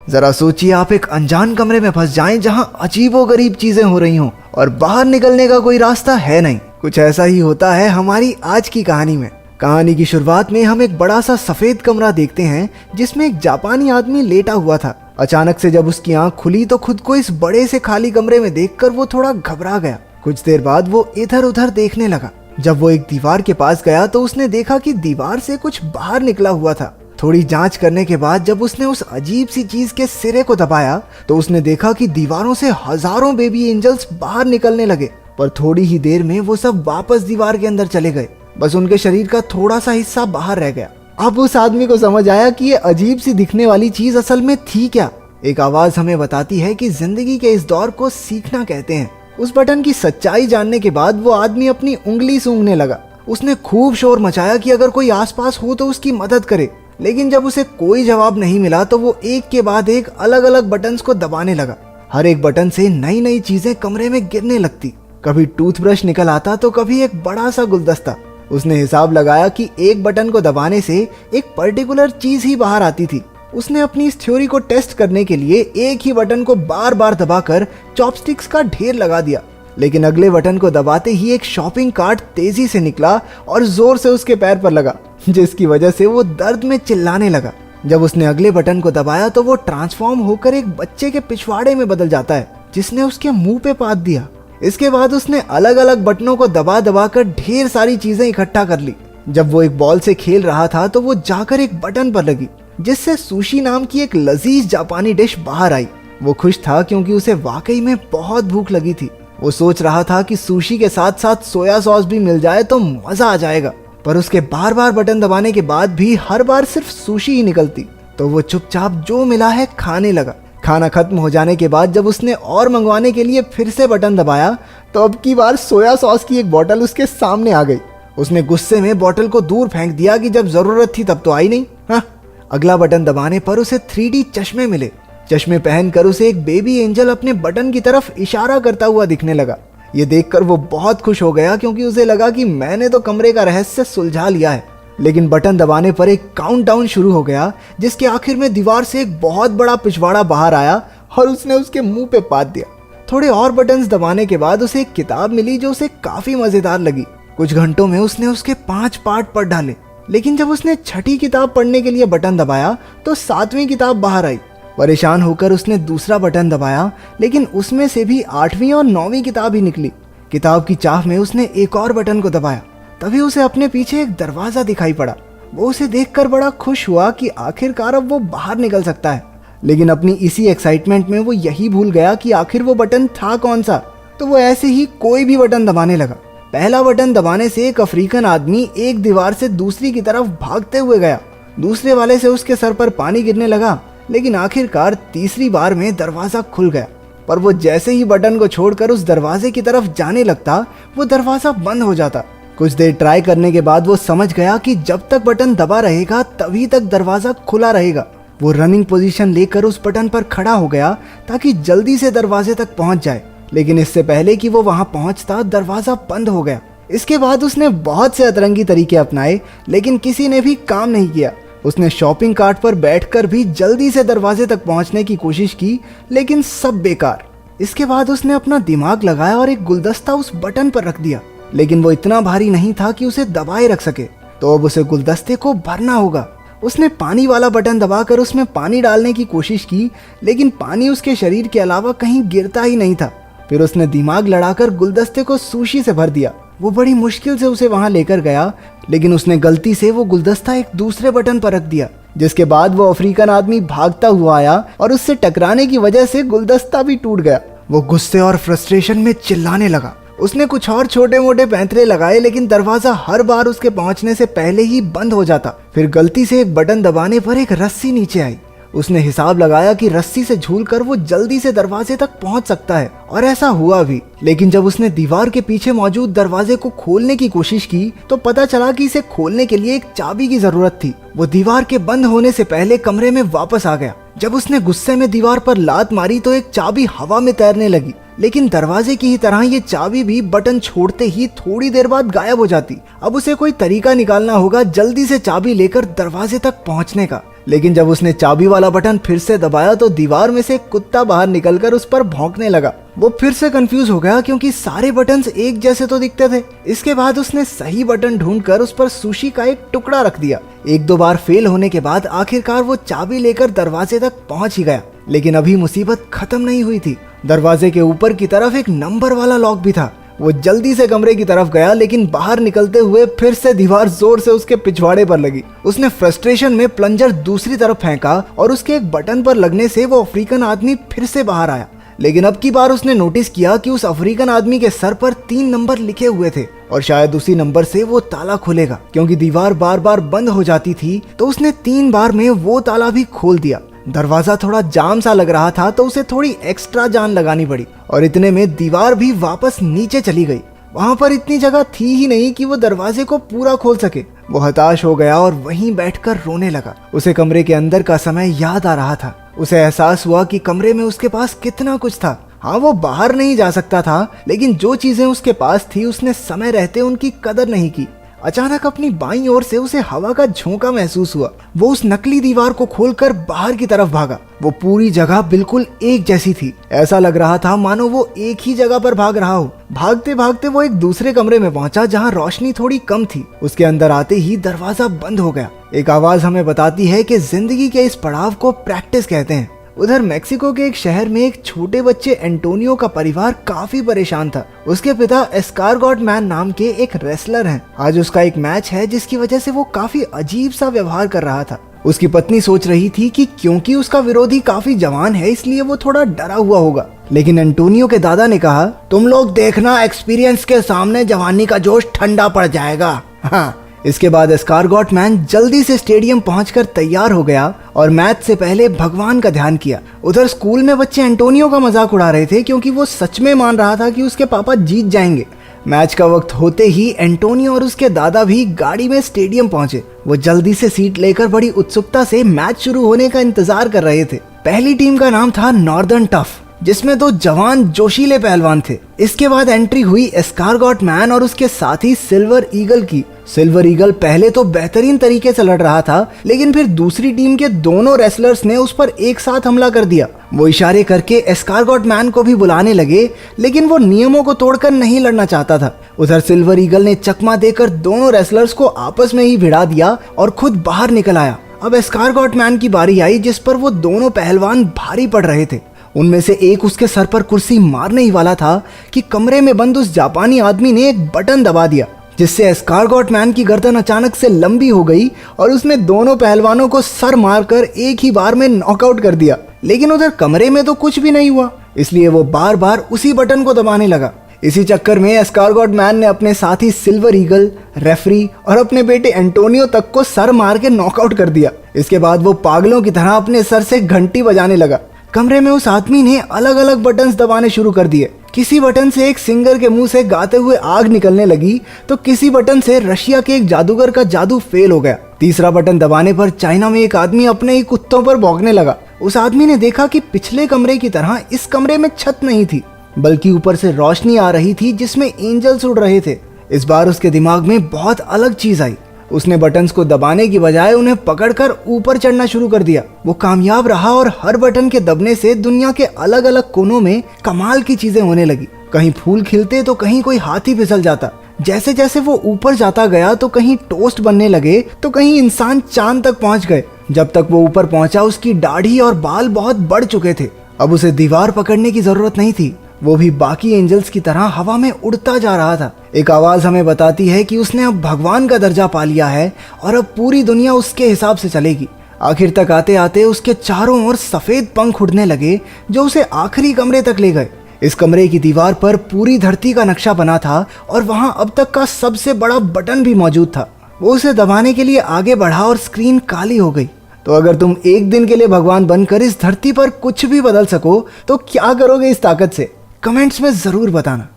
जरा सोचिए, आप एक अनजान कमरे में फंस जाएं जहां अजीबोगरीब चीजें हो रही हों और बाहर निकलने का कोई रास्ता है नहीं। कुछ ऐसा ही होता है हमारी आज की कहानी में। कहानी की शुरुआत में हम एक बड़ा सा सफेद कमरा देखते हैं जिसमें एक जापानी आदमी लेटा हुआ था। अचानक से जब उसकी आंख खुली तो खुद को इस बड़े से खाली कमरे में देखकर वो थोड़ा घबरा गया। कुछ देर बाद वो इधर उधर देखने लगा। जब वो एक दीवार के पास गया तो उसने देखा कि दीवार से कुछ बाहर निकला हुआ था। थोड़ी जांच करने के बाद जब उसने उस अजीब सी चीज के सिरे को दबाया तो उसने देखा कि दीवारों से हजारों बेबी एंजल्स बाहर निकलने लगे, पर थोड़ी ही देर में वो सब वापस दीवार के अंदर चले गए। बस उनके शरीर का थोड़ा सा हिस्सा बाहर रह गया। अब उस आदमी को समझ आया कि ये अजीब सी दिखने वाली चीज असल में थी क्या। एक आवाज हमें बताती है कि जिंदगी के इस दौर को सीखना कहते हैं। उस बटन की सच्चाई जानने के बाद वो आदमी अपनी उंगली सूंघने लगा। उसने खूब शोर मचाया कि अगर कोई आसपास हो तो उसकी मदद करे, लेकिन जब उसे कोई जवाब नहीं मिला तो वो एक के बाद एक अलग अलग बटन्स को दबाने लगा। हर एक बटन से नई नई चीजें कमरे में गिरने लगती। कभी टूथब्रश निकल आता तो कभी एक बड़ा सा गुलदस्ता। उसने हिसाब लगाया कि एक बटन को दबाने से एक पर्टिकुलर चीज ही बाहर आती थी। उसने अपनी इस थ्योरी को टेस्ट करने के लिए एक ही बटन को बार बार दबाकर चॉपस्टिक्स का ढेर लगा दिया, लेकिन अगले बटन को दबाते ही एक शॉपिंग कार्ट तेजी से निकला और जोर से उसके पैर पर लगा, जिसकी वजह से वो दर्द में चिल्लाने लगा। जब उसने अगले बटन को दबाया तो वो ट्रांसफॉर्म होकर एक बच्चे के पिछवाड़े में बदल जाता है जिसने उसके मुंह पे पाद दिया। इसके बाद उसने अलग अलग बटनों को दबा दबा कर ढेर सारी चीजें इकट्ठा कर ली। जब वो एक बॉल से खेल रहा था तो वो जाकर एक बटन पर लगी जिससे सुशी नाम की एक लजीज जापानी डिश बाहर आई। वो खुश था क्योंकि उसे वाकई में बहुत भूख लगी थी। वो सोच रहा था कि सुशी के साथ साथ सोया सॉस भी मिल जाए तो मजा आ जाएगा, पर उसके बार बार बटन दबाने के बाद भी हर बार सिर्फ सुशी ही निकलती, तो वो चुपचाप जो मिला है खाने लगा। खाना खत्म हो जाने के बाद जब उसने और मंगवाने के लिए फिर से बटन दबाया तो अब की बार सोया सॉस की एक बोतल उसके सामने आ गई। उसने गुस्से में बोतल को दूर फेंक दिया कि जब जरूरत थी तब तो आई नहीं। हाँ, अगला बटन दबाने पर उसे 3D चश्मे मिले। चश्मे पहनकर उसे एक बेबी एंजल अपने बटन की तरफ इशारा करता हुआ दिखने लगा। ये देखकर वो बहुत खुश हो गया क्योंकि उसे लगा कि मैंने तो कमरे का रहस्य सुलझा लिया है। लेकिन बटन दबाने पर एक काउंटडाउन शुरू हो गया जिसके आखिर में दीवार से एक बहुत बड़ा पिछवाड़ा बाहर आया और उसने उसके मुंह पे पाद दिया। थोड़े और बटन्स दबाने के बाद उसे एक किताब मिली जो उसे काफी मजेदार लगी। कुछ घंटों में उसने उसके 5 पार्ट पढ़ डाले, लेकिन जब उसने 6ठी किताब पढ़ने के लिए बटन दबाया तो 7वीं किताब बाहर आई। परेशान होकर उसने दूसरा बटन दबाया, लेकिन उसमें से भी 8वीं और 9वीं किताब ही निकली। किताब की चाह में उसने एक और बटन को दबाया, तभी उसे अपने पीछे एक दरवाजा दिखाई पड़ा। वो उसे देखकर बड़ा खुश हुआ कि आखिरकार अब वो बाहर निकल सकता है, लेकिन अपनी इसी एक्साइटमेंट में वो यही भूल गया कि आखिर वो बटन था कौन सा। तो वो ऐसे ही कोई भी बटन दबाने लगा। पहला बटन दबाने से एक अफ्रीकन आदमी एक दीवार से दूसरी की तरफ भागते हुए गया। दूसरे वाले से उसके सर पर पानी गिरने लगा, लेकिन आखिरकार तीसरी बार में दरवाजा खुल गया। पर वो जैसे ही बटन को छोड़कर उस दरवाजे की तरफ जाने लगता वो दरवाजा बंद हो जाता। कुछ देर ट्राई करने के बाद वो समझ गया कि जब तक बटन दबा रहेगा तभी तक दरवाजा खुला रहेगा। वो रनिंग पोजीशन लेकर उस बटन पर खड़ा हो गया ताकि जल्दी से दरवाजे तक पहुंच जाए, लेकिन इससे पहले कि वो वहां पहुंचता दरवाजा बंद हो गया। इसके बाद उसने बहुत से अतरंगी तरीके अपनाए, लेकिन किसी ने भी काम नहीं किया। उसने शॉपिंग कार्ट पर बैठकर भी जल्दी से दरवाजे तक पहुंचने की कोशिश की, लेकिन सब बेकार। इसके बाद उसने अपना दिमाग लगाया और एक गुलदस्ता उस बटन पर रख दिया, लेकिन वो इतना भारी नहीं था कि उसे दबाए रख सके, तो अब उसे गुलदस्ते को भरना होगा। उसने पानी वाला बटन दबाकर उसमें पानी डालने की कोशिश की, लेकिन पानी उसके शरीर के अलावा कहीं गिरता ही नहीं था। फिर उसने दिमाग लड़ाकर गुलदस्ते को सुशी से भर दिया। वो बड़ी मुश्किल से उसे वहां लेकर गया, लेकिन उसने गलती से वो गुलदस्ता एक दूसरे बटन पर रख दिया, जिसके बाद वो अफ्रीकन आदमी भागता हुआ आया और उससे टकराने की वजह से गुलदस्ता भी टूट गया। वो गुस्से और फ्रस्ट्रेशन में चिल्लाने लगा। उसने कुछ और छोटे मोटे पैंतरे लगाए, लेकिन दरवाजा हर बार उसके पहुंचने से पहले ही बंद हो जाता। फिर गलती से एक बटन दबाने पर एक रस्सी नीचे आई। उसने हिसाब लगाया कि रस्सी से झूलकर वो जल्दी से दरवाजे तक पहुंच सकता है, और ऐसा हुआ भी। लेकिन जब उसने दीवार के पीछे मौजूद दरवाजे को खोलने की कोशिश की तो पता चला कि इसे खोलने के लिए एक चाबी की जरूरत थी। वो दीवार के बंद होने से पहले कमरे में वापस आ गया। जब उसने गुस्से में दीवार पर लात मारी तो एक चाबी हवा में तैरने लगी, लेकिन दरवाजे की ही तरह ये चाबी भी बटन छोड़ते ही थोड़ी देर बाद गायब हो जाती। अब उसे कोई तरीका निकालना होगा जल्दी से चाबी लेकर दरवाजे तक पहुंचने का, लेकिन जब उसने चाबी वाला बटन फिर से दबाया तो दीवार में से एक कुत्ता बाहर निकलकर उस पर भौंकने लगा। वो फिर से कंफ्यूज हो गया क्योंकि सारे बटन्स एक जैसे तो दिखते थे। इसके बाद उसने सही बटन ढूंढकर उस पर सुशी का एक टुकड़ा रख दिया। एक दो बार फेल होने के बाद आखिरकार वो चाबी लेकर दरवाजे तक पहुंच ही गया। लेकिन अभी मुसीबत खत्म नहीं हुई थी। दरवाजे के ऊपर की तरफ एक नंबर वाला लॉक भी था। वो जल्दी से कमरे की तरफ गया, लेकिन बाहर निकलते हुए फिर से दीवार जोर से उसके पिछवाड़े पर लगी। उसने फ्रस्ट्रेशन में प्लंजर दूसरी तरफ फेंका और उसके एक बटन पर लगने से वो अफ्रीकन आदमी फिर से बाहर आया। लेकिन अब की बार उसने नोटिस किया कि उस अफ्रीकन आदमी के सर पर 3 नंबर लिखे हुए थे और शायद उसी नंबर से वो ताला खुलेगा। क्योंकि दीवार बार बार बंद हो जाती थी तो उसने 3 बार में वो ताला भी खोल दिया। दरवाजा थोड़ा जाम सा लग रहा था तो उसे थोड़ी एक्स्ट्रा जान लगानी पड़ी और इतने में दीवार भी वापस नीचे चली गई। वहां पर इतनी जगह थी ही नहीं कि वो दरवाजे को पूरा खोल सके। वो हताश हो गया और वहीं बैठकर रोने लगा। उसे कमरे के अंदर का समय याद आ रहा था। उसे एहसास हुआ कि कमरे में उसके पास कितना कुछ था। हाँ, वो बाहर नहीं जा सकता था, लेकिन जो चीजें उसके पास थी उसने समय रहते उनकी कदर नहीं की। अचानक अपनी बाईं ओर से उसे हवा का झोंका महसूस हुआ। वो उस नकली दीवार को खोलकर बाहर की तरफ भागा। वो पूरी जगह बिल्कुल एक जैसी थी। ऐसा लग रहा था मानो वो एक ही जगह पर भाग रहा हो। भागते भागते वो एक दूसरे कमरे में पहुंचा जहां रोशनी थोड़ी कम थी। उसके अंदर आते ही दरवाजा बंद हो गया। एक आवाज हमें बताती है कि जिंदगी के इस पड़ाव को प्रैक्टिस कहते हैं। उधर मेक्सिको के एक शहर में एक छोटे बच्चे एंटोनियो का परिवार काफी परेशान था। उसके पिता एस्कारगॉट मैन नाम के एक रेसलर हैं। आज उसका एक मैच है जिसकी वजह से वो काफी अजीब सा व्यवहार कर रहा था। उसकी पत्नी सोच रही थी कि क्योंकि उसका विरोधी काफी जवान है इसलिए वो थोड़ा डरा हुआ होगा। लेकिन एंटोनियो के दादा ने कहा, तुम लोग देखना, एक्सपीरियंस के सामने जवानी का जोश ठंडा पड़ जाएगा। हाँ। इसके बाद एस्कारगॉट मैन जल्दी से स्टेडियम पहुंचकर तैयार हो गया और मैच से पहले भगवान का ध्यान किया। उधर स्कूल में बच्चे एंटोनियो का मजाक उड़ा रहे थे क्योंकि वो सच में मान रहा था कि उसके पापा जीत जाएंगे। मैच का वक्त होते ही एंटोनियो और उसके दादा भी गाड़ी में स्टेडियम पहुंचे। वो जल्दी से सीट लेकर बड़ी उत्सुकता से मैच शुरू होने का इंतजार कर रहे थे। पहली टीम का नाम था नॉर्दर्न टफ, जिसमें 2 जवान जोशीले पहलवान थे। इसके बाद एंट्री हुई एस्कारगॉट मैन और उसके साथी सिल्वर ईगल की। सिल्वर ईगल पहले तो बेहतरीन तरीके से लड़ रहा था, लेकिन फिर दूसरी टीम के दोनों रेसलर्स ने उस पर एक साथ हमला कर दिया। वो इशारे करके एस्कारगॉट मैन को भी बुलाने लगे, लेकिन वो नियमों को तोड़कर नहीं लड़ना चाहता था। उधर सिल्वर ईगल ने चकमा देकर दोनों रेसलर्स को आपस में ही भिड़ा दिया और खुद बाहर निकल आया। अब एस्कारगॉट मैन की बारी आई, जिस पर वो दोनों पहलवान भारी पड़ रहे थे। उनमें से एक उसके सर पर कुर्सी मारने ही वाला था कि कमरे में बंद उस जापानी आदमी ने एक बटन दबा दिया, जिससे एस्कारगॉट मैन की गर्दन अचानक से लंबी हो गई और उसने दोनों पहलवानों को सर मारकर एक ही बार में नॉकआउट कर दिया। लेकिन उधर कमरे में तो कुछ भी नहीं हुआ, इसलिए वो बार बार उसी बटन को दबाने लगा। इसी चक्कर में एस्कारगॉट मैन ने अपने साथी सिल्वर ईगल, रेफरी और अपने बेटे एंटोनियो तक को सर मार के नॉकआउट कर दिया। इसके बाद वो पागलों की तरह अपने सर से घंटी बजाने लगा। कमरे में उस आदमी ने अलग अलग बटन्स दबाने शुरू कर दिए। किसी बटन से एक सिंगर के मुंह से गाते हुए आग निकलने लगी तो किसी बटन से रशिया के एक जादूगर का जादू फेल हो गया। तीसरा बटन दबाने पर चाइना में एक आदमी अपने ही कुत्तों पर भौंकने लगा। उस आदमी ने देखा कि पिछले कमरे की तरह इस कमरे में छत नहीं थी, बल्कि ऊपर से रोशनी आ रही थी जिसमें एंजल्स उड़ रहे थे। इस बार उसके दिमाग में बहुत अलग चीज आई। उसने बटन्स को दबाने की बजाय उन्हें पकड़कर ऊपर चढ़ना शुरू कर दिया। वो कामयाब रहा और हर बटन के दबने से दुनिया के अलग अलग कोनों में कमाल की चीजें होने लगी। कहीं फूल खिलते तो कहीं कोई हाथी फिसल जाता। जैसे जैसे वो ऊपर जाता गया तो कहीं टोस्ट बनने लगे तो कहीं इंसान चांद तक पहुंच गए। जब तक वो ऊपर पहुंचा उसकी दाढ़ी और बाल बहुत बढ़ चुके थे। अब उसे दीवार पकड़ने की जरूरत नहीं थी, वो भी बाकी एंजल्स की तरह हवा में उड़ता जा रहा था। एक आवाज हमें बताती है कि उसने अब भगवान का दर्जा पा लिया है और अब पूरी दुनिया उसके हिसाब से चलेगी। आखिर तक आते आते उसके चारों ओर सफेद पंख उड़ने लगे जो उसे आखिरी कमरे तक ले गए। इस कमरे की दीवार पर पूरी धरती का नक्शा बना था और वहां अब तक का सबसे बड़ा बटन भी मौजूद था। वो उसे दबाने के लिए आगे बढ़ा और स्क्रीन काली हो गई। तो अगर तुम एक दिन के लिए भगवान बनकर इस धरती पर कुछ भी बदल सको तो क्या करोगे इस ताकत से? कमेंट्स में जरूर बताना।